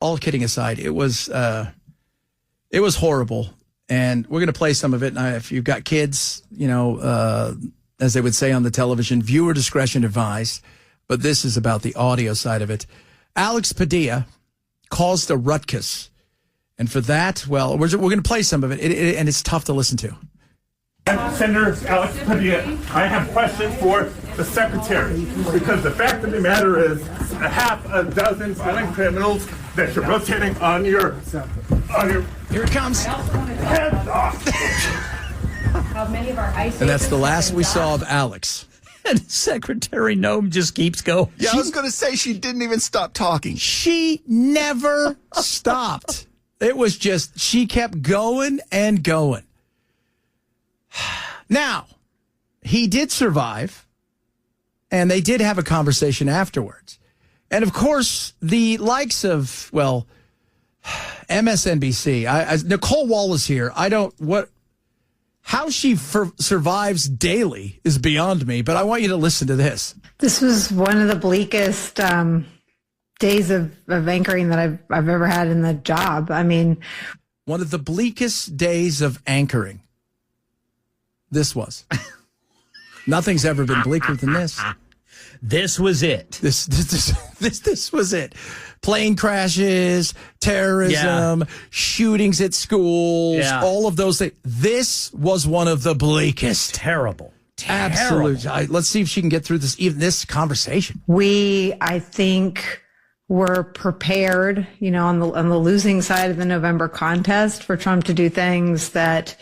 all kidding aside, it was horrible. And we're going to play some of it. And if you've got kids, as they would say on the television, viewer discretion advised. But this is about the audio side of it. Alex Padilla caused a ruckus. And for that, well, we're going to play some of it. And it's tough to listen to. Senator Alex Padilla, I have questions for the secretary, because the fact of the matter is a half a dozen violent criminals that you're rotating on your here it comes. Heads off. And that's the last we saw of Alex. And Secretary Noem just keeps going. Yeah, I was going to say she didn't even stop talking. She never stopped. It was just, she kept going and going. Now, he did survive, and they did have a conversation afterwards. And, of course, the likes of, well, MSNBC, Nicole Wall is here. How she survives daily is beyond me, but I want you to listen to this. This was one of the bleakest days of anchoring that I've ever had in the job. I mean, one of the bleakest days of anchoring. This was. Nothing's ever been bleaker than this. This was it. This was it. Plane crashes, terrorism, shootings at schools, all of those things. This was one of the bleakest. Terrible. Absolutely. Let's see if she can get through this conversation. We, I think, were prepared, on the losing side of the November contest for Trump to do things that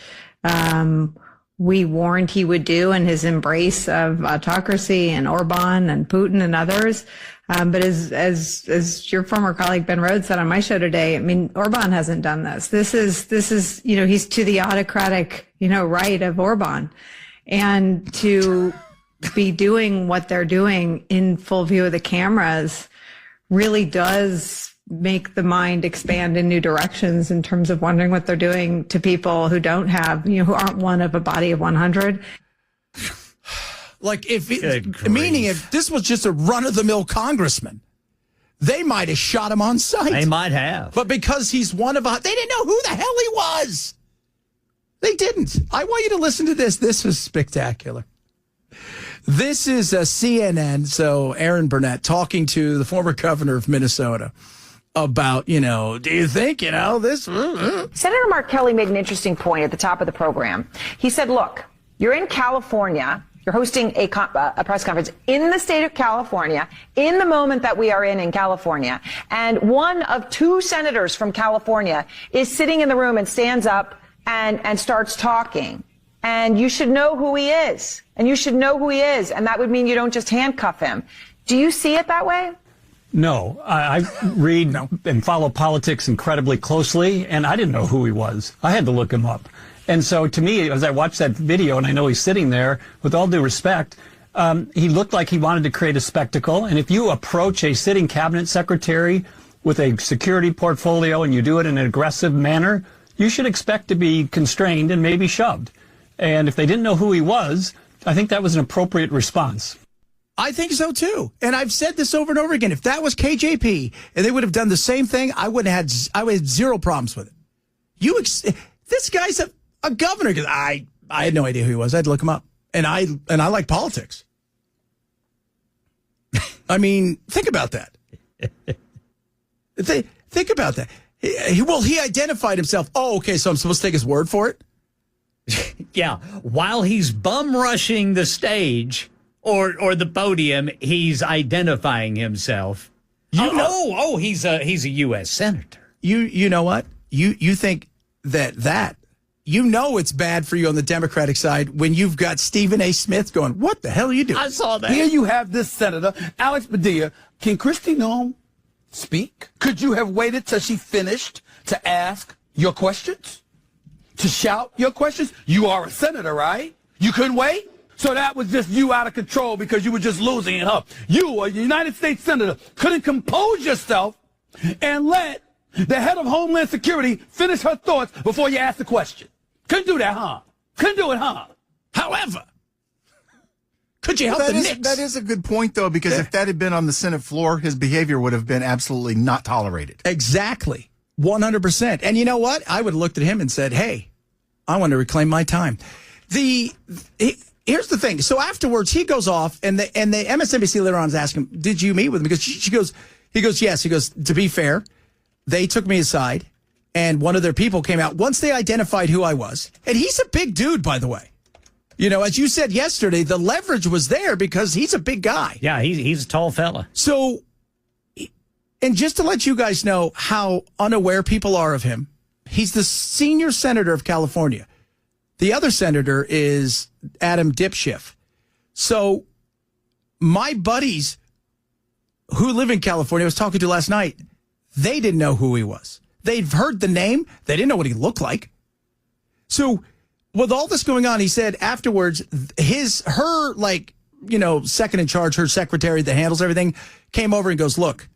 we warned he would do in his embrace of autocracy and Orban and Putin and others. But as your former colleague Ben Rhodes said on my show today, I mean, Orban hasn't done this. This is, he's to the autocratic, right of Orban. And to be doing what they're doing in full view of the cameras really does make the mind expand in new directions in terms of wondering what they're doing to people who don't have, who aren't one of a body of 100. Like meaning if this was just a run-of-the-mill congressman, they might have shot him on sight. They might have. But because he's one of they didn't know who the hell he was. They didn't. I want you to listen to this. This was spectacular. This is CNN, so Aaron Burnett talking to the former governor of Minnesota about, do you think, this? Senator Mark Kelly made an interesting point at the top of the program. He said, look, you're in California. You're hosting a press conference in the state of California, in the moment that we are in California. And one of two senators from California is sitting in the room and stands up and starts talking. And you should know who he is. And you should know who he is. And that would mean you don't just handcuff him. Do you see it that way? No, I read and follow politics incredibly closely, and I didn't know who he was. I had to look him up. And so to me, as I watched that video, and I know he's sitting there, with all due respect, he looked like he wanted to create a spectacle. And if you approach a sitting cabinet secretary with a security portfolio and you do it in an aggressive manner, you should expect to be constrained and maybe shoved. And if they didn't know who he was, I think that was an appropriate response. I think so, too. And I've said this over and over again. If that was KJP and they would have done the same thing, I would have zero problems with it. This guy's a governor. I had no idea who he was. I had to look him up. And I like politics. I mean, think about that. Think about that. He identified himself. Oh, okay, so I'm supposed to take his word for it? Yeah, while he's bum rushing the stage or the podium, he's identifying himself. He's a U.S. senator. You know what? You think that it's bad for you on the Democratic side when you've got Stephen A. Smith going, what the hell are you doing? I saw that. Here you have this senator, Alex Padilla. Can Kristi Noem speak? Could you have waited till she finished to ask your questions? To shout your questions? You are a senator, right? You couldn't wait? So that was just you out of control because you were just losing it up. You, a United States senator, couldn't compose yourself and let the head of Homeland Security finish her thoughts before you asked the question. Couldn't do that, huh? Couldn't do it, huh? However, Could you help the Knicks? That is a good point, though, because if that had been on the Senate floor, his behavior would have been absolutely not tolerated. Exactly. 100%. And you know what? I would have looked at him and said, hey, I want to reclaim my time. Here's the thing. So afterwards, he goes off, and the MSNBC later on is asking him, did you meet with him? Because he goes, yes. He goes, to be fair, they took me aside, and one of their people came out once they identified who I was. And he's a big dude, by the way. You know, as you said yesterday, the leverage was there because he's a big guy. Yeah, he's a tall fella. So, and just to let you guys know how unaware people are of him, he's the senior senator of California. The other senator is Adam Dipschiff. So my buddies who live in California, I was talking to last night, they didn't know who he was. They've heard the name. They didn't know what he looked like. So with all this going on, he said afterwards, her second in charge, her secretary that handles everything, came over and goes, look,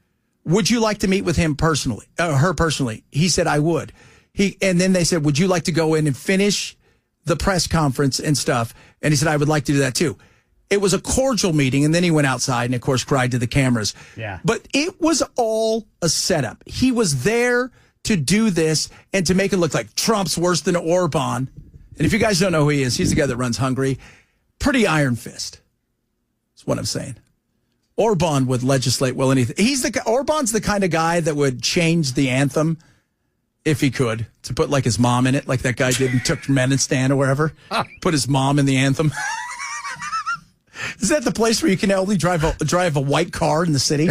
would you like to meet with him personally, her personally? He said, I would. And then they said, would you like to go in and finish the press conference and stuff? And he said, I would like to do that too. It was a cordial meeting, and then he went outside and, of course, cried to the cameras. Yeah. But it was all a setup. He was there to do this and to make it look like Trump's worse than Orban. And if you guys don't know who he is, he's the guy that runs Hungary. Pretty iron fist. That's what I'm saying. Orban would legislate well anything. Orban's the kind of guy that would change the anthem if he could, to put like his mom in it, like that guy did in Turkmenistan or wherever. Put his mom in the anthem. Is that the place where you can only drive a white car in the city?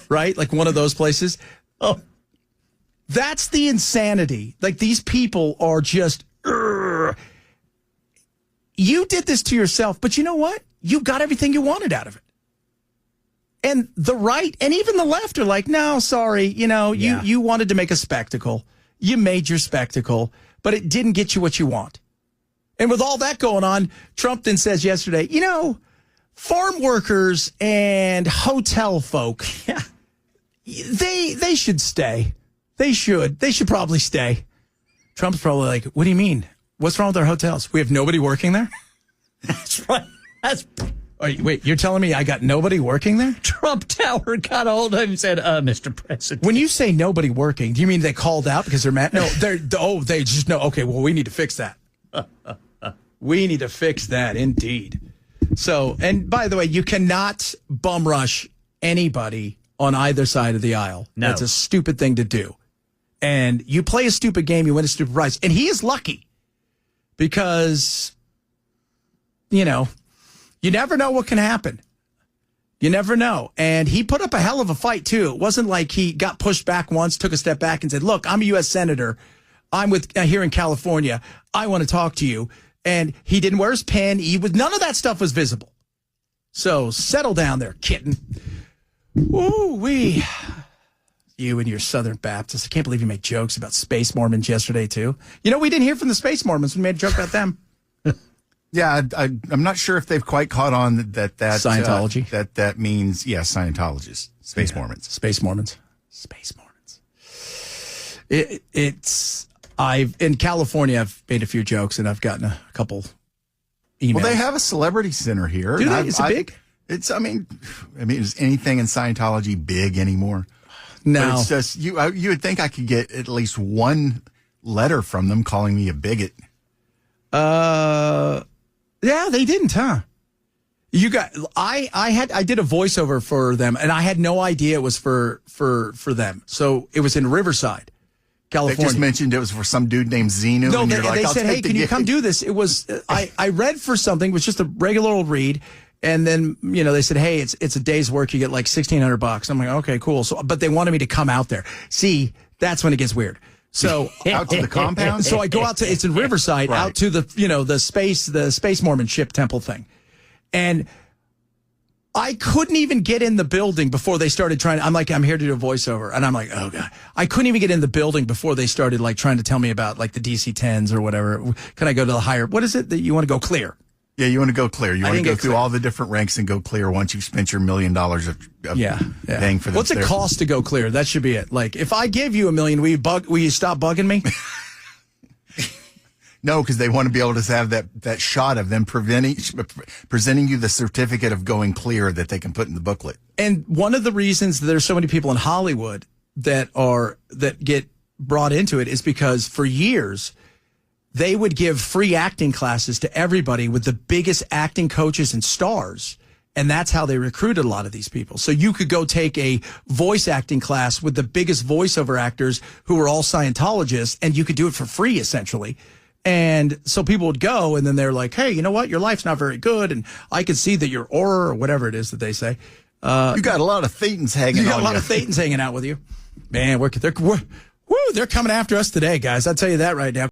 Right? Like one of those places? Oh. That's the insanity. Like these people are just, you did this to yourself, but you know what? You got everything you wanted out of it. And the right and even the left are like, no, sorry, you wanted to make a spectacle. You made your spectacle, but it didn't get you what you want. And with all that going on, Trump then says yesterday, farm workers and hotel folk, they should stay. They should probably stay. Trump's probably like, what do you mean? What's wrong with our hotels? We have nobody working there? That's right. Wait, you're telling me I got nobody working there? Trump Tower got a hold of him and said, Mr. President. When you say nobody working, do you mean they called out because they're mad? No, they just know. Okay, well, we need to fix that. We need to fix that, indeed. So, and by the way, you cannot bum rush anybody on either side of the aisle. No. That's a stupid thing to do. And you play a stupid game, you win a stupid prize. And he is lucky because, you never know what can happen. You never know. And he put up a hell of a fight, too. It wasn't like he got pushed back once, took a step back and said, look, I'm a U.S. Senator. I'm with here in California. I want to talk to you. And he didn't wear his pen. None of that stuff was visible. So settle down there, kitten. Ooh-wee. You and your Southern Baptists. I can't believe you made jokes about space Mormons yesterday, too. We didn't hear from the space Mormons. We made a joke about them. Yeah, I'm not sure if they've quite caught on that Scientology. That means Scientologists, space Mormons, space Mormons. In California, I've made a few jokes and I've gotten a couple emails. Well, they have a celebrity center here. Do they? Is it big? I mean, is anything in Scientology big anymore? No, but it's just you would think I could get at least one letter from them calling me a bigot. Yeah, they didn't, huh? I did a voiceover for them, and I had no idea it was for them. So it was in Riverside, California. They just mentioned it was for some dude named Zenu. No, and they said, hey, can you come do this? It was, I read for something, it was just a regular old read. And then, they said, hey, it's a day's work. You get like $1,600. I'm like, okay, cool. So, but they wanted me to come out there. See, that's when it gets weird. So out to the compound. So I go out to, it's in Riverside, right, out to the the space Mormon ship temple thing. And I couldn't even get in the building before they started trying to, I'm here to do a voiceover. And I'm like, oh God, I couldn't even get in the building before they started trying to tell me about the DC-10s or whatever. Can I go to the higher, what is it that you want to go clear? Yeah, you want to go clear. You want to go through all the different ranks and go clear once you've spent your $1 million of paying for this. What's it cost to go clear? That should be it. If I give you $1 million, will you stop bugging me? No, because they want to be able to have that shot of them presenting you the certificate of going clear that they can put in the booklet. And one of the reasons that there's so many people in Hollywood that get brought into it is because for years they would give free acting classes to everybody with the biggest acting coaches and stars. And that's how they recruited a lot of these people. So you could go take a voice acting class with the biggest voiceover actors who were all Scientologists, and you could do it for free, essentially. And so people would go, and then they're like, hey, you know what? Your life's not very good, and I can see that your aura, or whatever it is that they say. You got a lot of Thetans hanging on you. You got a lot of Thetans hanging out with you. Man, they're coming after us today, guys. I'll tell you that right now.